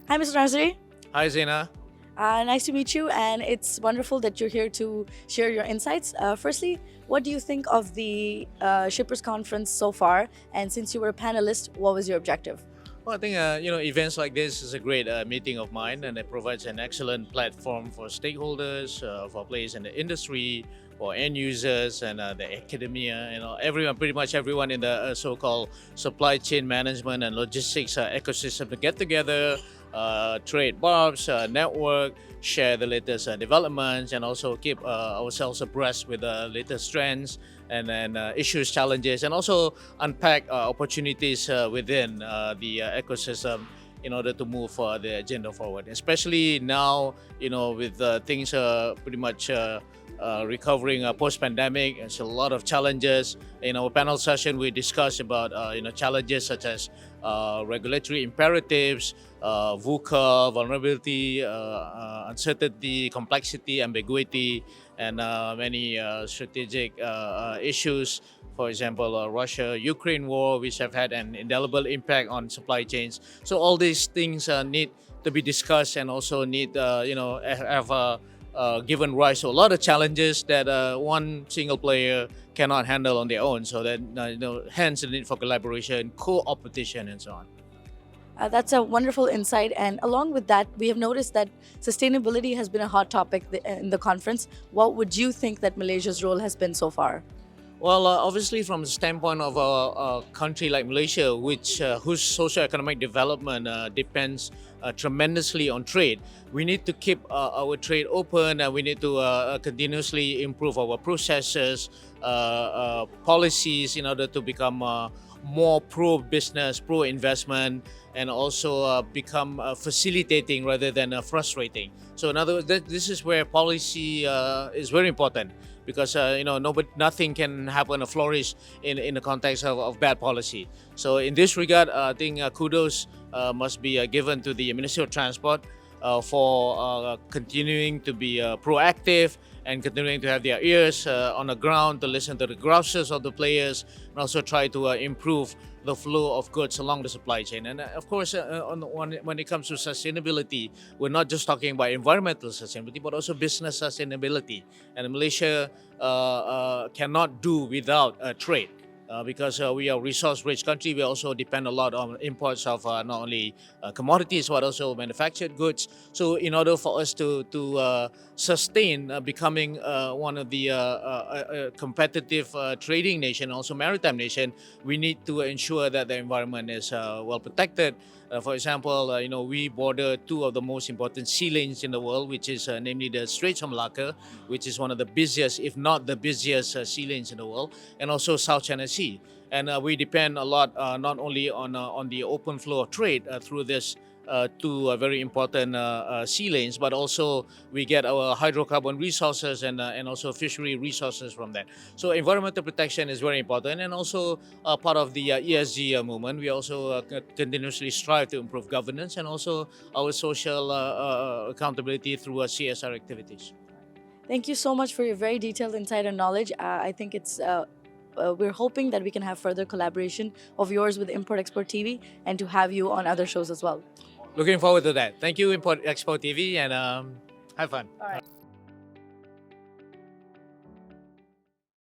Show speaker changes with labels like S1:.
S1: Hi, Mr. Nazery.
S2: Hi, Zena.
S1: Nice to meet you, and it's wonderful that you're here to share your insights. Firstly, what do you think of the Shippers Conference so far? And since you were a panelist, what was your objective?
S2: Well, I think events like this is a great meeting of mine, and it provides an excellent platform for stakeholders, for players in the industry, for end users, and the academia. Everyone, pretty much everyone in the so-called supply chain management and logistics ecosystem to get together, trade barbs, network, share the latest developments, and also keep ourselves abreast with the latest trends and then issues, challenges, and also unpack opportunities within the ecosystem in order to move the agenda forward. Especially now, with things pretty much recovering post-pandemic, there's a lot of challenges. In our panel session, we discussed about challenges such as regulatory imperatives, VUCA, vulnerability, uncertainty, complexity, ambiguity, and many strategic issues. For example, Russia-Ukraine war, which have had an indelible impact on supply chains. So all these things need to be discussed and also need, have given rise to a lot of challenges that one single player cannot handle on their own. So that, hence the need for collaboration, co-opetition, and so on.
S1: That's a wonderful insight. And along with that, we have noticed that sustainability has been a hot topic in the conference. What would you think that Malaysia's role has been so far?
S2: Well, obviously, from the standpoint of a country like Malaysia, whose socio-economic development depends tremendously on trade, we need to keep our trade open, and we need to continuously improve our processes, policies, in order to become more pro-business, pro-investment, and also become facilitating rather than frustrating. So, in other words, this is where policy is very important, because nothing can happen or flourish in the context of bad policy. So in this regard, I think kudos must be given to the Ministry of Transport for continuing to be proactive and continuing to have their ears on the ground to listen to the grouses of the players, and also try to improve the flow of goods along the supply chain. And of course, when it comes to sustainability, we're not just talking about environmental sustainability, but also business sustainability. And Malaysia cannot do without trade. Because we are a resource-rich country, we also depend a lot on imports of not only commodities but also manufactured goods. So, in order for us to sustain becoming one of the competitive trading nation, also maritime nation, we need to ensure that the environment is well protected. For example, we border two of the most important sea lanes in the world, which is namely the Straits of Malacca, which is one of the busiest, if not the busiest, sea lanes in the world, and also South China Sea. And we depend a lot not only on the open flow of trade through this two very important sea lanes, but also we get our hydrocarbon resources and also fishery resources from that. So environmental protection is very important, and also part of the ESG movement. We also continuously strive to improve governance and also our social accountability through CSR activities.
S1: Thank you so much for your very detailed insight and knowledge. I think we're hoping that we can have further collaboration of yours with Import Export TV and to have you on other shows as well.
S2: Looking forward to that. Thank you, Import Expo TV, and have fun.
S1: All right.